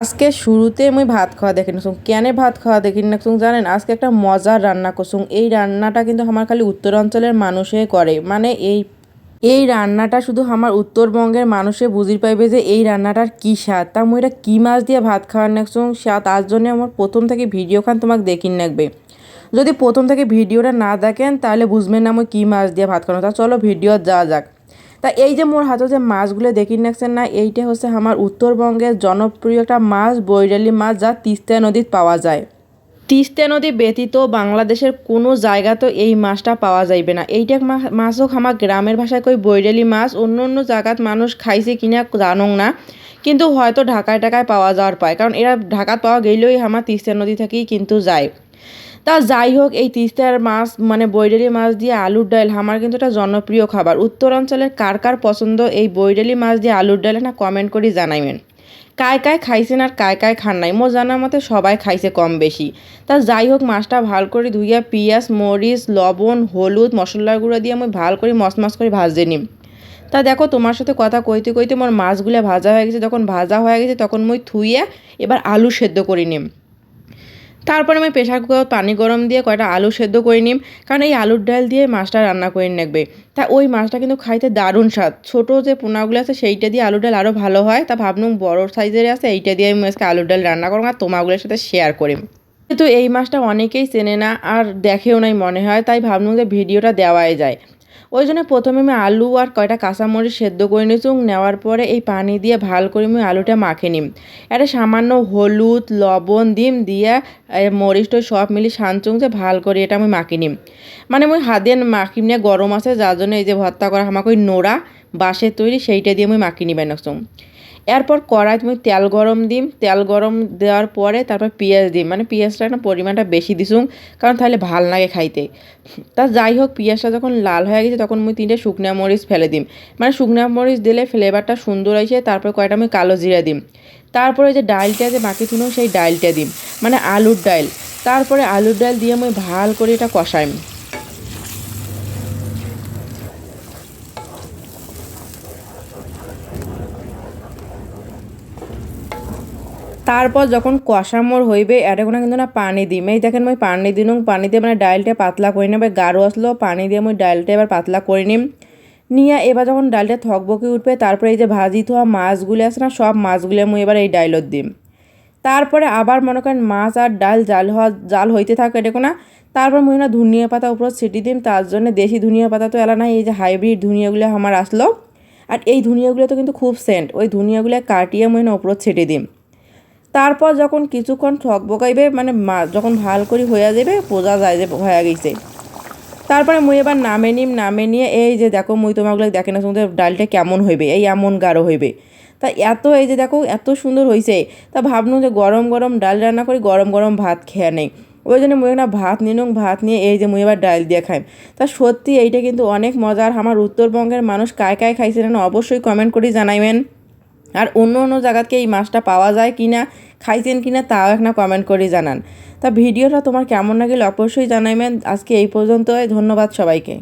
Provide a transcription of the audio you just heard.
আজকে শুরুতে মুই ভাত খাওয়া দেখি না কেন ভাত খাওয়া দেখি না জানেন আজকে একটা মজার রান্না করছুম। এই রান্নাটা কিন্তু আমার খালি উত্তরাঞ্চলের মানুষে করে, মানে এই রান্নাটা শুধু আমার উত্তরবঙ্গের মানুষে বুঝি পাইবে যে এই রান্নাটার কী স্বাদ। তা মুই এটা কী মাছ দিয়ে ভাত খাওয়ার নাকছুম স্বাদ, তার জন্য আমার প্রথম থেকে ভিডিও খান তোমাকে দেখিন রাখবে। যদি প্রথম থেকে ভিডিওটা না দেখেন তাহলে বুঝবেন না মুই কী মাছ দিয়ে ভাত খাওয়ানো। তা চলো ভিডিও যাওয়া যাক। তা এই যে মোর হাতে যে মাছগুলো দেখি রাখছেন না, এইটা হচ্ছে আমার উত্তরবঙ্গের জনপ্রিয় একটা মাছ, বৈরালি মাছ, যা তিস্তা নদীত পাওয়া যায়। তিস্তা নদী ব্যতীত বাংলাদেশের কোনো জায়গা তো এই মাছটা পাওয়া যাইবে না। এইটা মাছ হোক আমার গ্রামের ভাষায় কই বৈরালি মাছ। অন্য অন্য জায়গাত মানুষ খাইছে কিনা জানং না, কিন্তু হয়তো ঢাকায় টাকায় পাওয়া যাওয়ার পায়, কারণ এরা ঢাকাত পাওয়া গেলেই আমার তিস্তা নদী থেকেই কিন্তু যায়। তা যাই হোক, এই তিস্তার মাছ মানে বৈরালি মাছ দিয়ে আলুর ডাল আমার কিন্তু একটা জনপ্রিয় খাবার। উত্তরাঞ্চলের কার কার পছন্দ এই বৈরালি মাছ দিয়ে আলুর ডাল, না কমেন্ট করে জানাইবেন। কায় কায় খাইছেন আর কায় কায় খান নাই, মোর জানার মতে সবাই খাইছে কম বেশি। তা যাই হোক, মাছটা ভাল করে ধুইয়া পিঁয়াজ মরিচ লবণ হলুদ মশলার গুঁড়ো দিয়ে আমি ভাল করে মসমস করে ভাজে নিম। তা দেখো, তোমার সাথে কথা কইতে কইতে মোর মাছগুলো ভাজা হয়ে গেছে। যখন ভাজা হয়ে গেছে তখন মুই থুইয়া এবার আলু সেদ্ধ করে নিম। তারপরে আমি প্রেশার কুকার পানি গরম দিয়ে কয়টা আলু সেদ্ধ করে নিম, কারণ এই আলুর ডাল দিয়ে মাছটা রান্না করে নেবে। তা ওই মাছটা কিন্তু খাইতে দারুণ স্বাদ। ছোটো যে পোনাগুলো আছে সেইটা দিয়ে আলুর ডাল আরও ভালো হয়। তা ভাবলাম বড় সাইজের আছে এইটা দিয়ে আমি আজকে আলুর ডাল রান্না করবো আর তোমাগুলোর সাথে শেয়ার করি। কিন্তু এই মাছটা অনেকেই চেনে না আর দেখেও নাই মনে হয়, তাই ভাবলাম যে ভিডিওটা দেওয়াই যায়। ওই জন্য প্রথমে আমি আলু আর কয়টা কাঁচামরিচ সেদ্ধ করে নিয়েছি। নেওয়ার পরে এই পানি দিয়ে ভাল করে আমি আলুটা মাখে নিম। এটা সামান্য হলুদ লবণ দিয়ে মরিচটা সব মিলিয়ে সানচুং যে ভাল করে এটা আমি মাখি নিম। মানে আমি হাত দিয়ে মাখি নিয়ে গরম আছে, যার জন্য এই যে ভর্তা করা আমাকে ওই নোড়া বাঁশের তৈরি সেইটা দিয়ে আমি মাখি নিবেন একদম। এরপর কড়াইতে আমি তেল গরম দিম। তেল গরম দেওয়ার পরে তারপর পেঁয়াজ দিম, মানে পেঁয়াজটা না পরিমাণটা বেশি দিছুম, কারণ তাহলে ভাল লাগে খাইতে। তা যাই হোক, পেঁয়াজটা যখন লাল হয়ে গেছে তখন আমি 3টে শুকনা মরিচ ফেলে দিম। মানে শুকনা মরিচ দিলে ফ্লেভারটা সুন্দর আসে। তারপর কয়টা আমি কালো জিরা দিম। তারপরে যে ডালটা যে বাকি থুনো সেই ডালটা দিম, মানে আলুর ডাল। তারপরে আলুর ডাল দিয়ে আমি ভাল করে এটা কষাইম। তারপর যখন কষামোর হইবে এটা কোনো কিন্তু না পানি দিম। এই দেখেন মই পানি দিনুম, পানি দিয়ে মানে ডালটা পাতলা করে নেবে। গাঢ় আসলো পানি দিয়ে মই ডালটা এবার পাতলা করে নিম। নিয়ে এবার যখন ডালটা থকবকে উঠবে তারপরে এই যে ভাজি থোয়া মাছগুলো আছে না, সব মাছগুলো মই এবার এই ডাইলত দিম। তারপরে আবার মনে করেন মাছ আর ডাল জাল হইতে থাকে এটা না। তারপর মই না ধনিয়া পাতা উপর ছিটি দিম। তার জন্য দেশি ধনিয়া পাতা তো এলা নাই, এই যে হাইব্রিড ধনিয়াগুলো আমার আসলো। আর এই ধনিয়াগুলো তো কিন্তু খুব সেন্ট, ওই ধনিয়াগুলো কাটিয়ে মই না উপর ছিটি দিম। তারপর যখন কিছুক্ষণ বকাইবে মানে যখন ভাল করে হয়ে যাবে বোঝা যায় যে হয়ে গেছে। তারপরে মুই এবার নামে নিয়ে এই যে দেখো মুই তোমাগুলো দেখে না তোমাদের ডালটা কেমন হইবে, এই এমন গাঢ় হইবে। তা এত এই যে দেখো এত সুন্দর হয়েছে। তা ভাবনু যে গরম গরম ডাল রান্না করি, গরম গরম ভাত খেয়ে নেই। ওই জন্য মুই না ভাত নিনুং, ভাত নিয়ে এই যে মুই এবার ডাল দিয়ে খাই। তা সত্যি এইটা কিন্তু অনেক মজার। আমার উত্তরবঙ্গের মানুষ কায় কায় খাইছিলেন অবশ্যই কমেন্ট করে জানাইবেন। আর অন্য অন্য জায়গাতে এই মাছটা পাওয়া যায় কি না, খাইছেন কি না, তাও একটা কমেন্ট করে জানান। তা ভিডিওটা তোমার কেমন লাগলে অবশ্যই জানাইবেন। আজকে এই পর্যন্তই, ধন্যবাদ সবাইকে।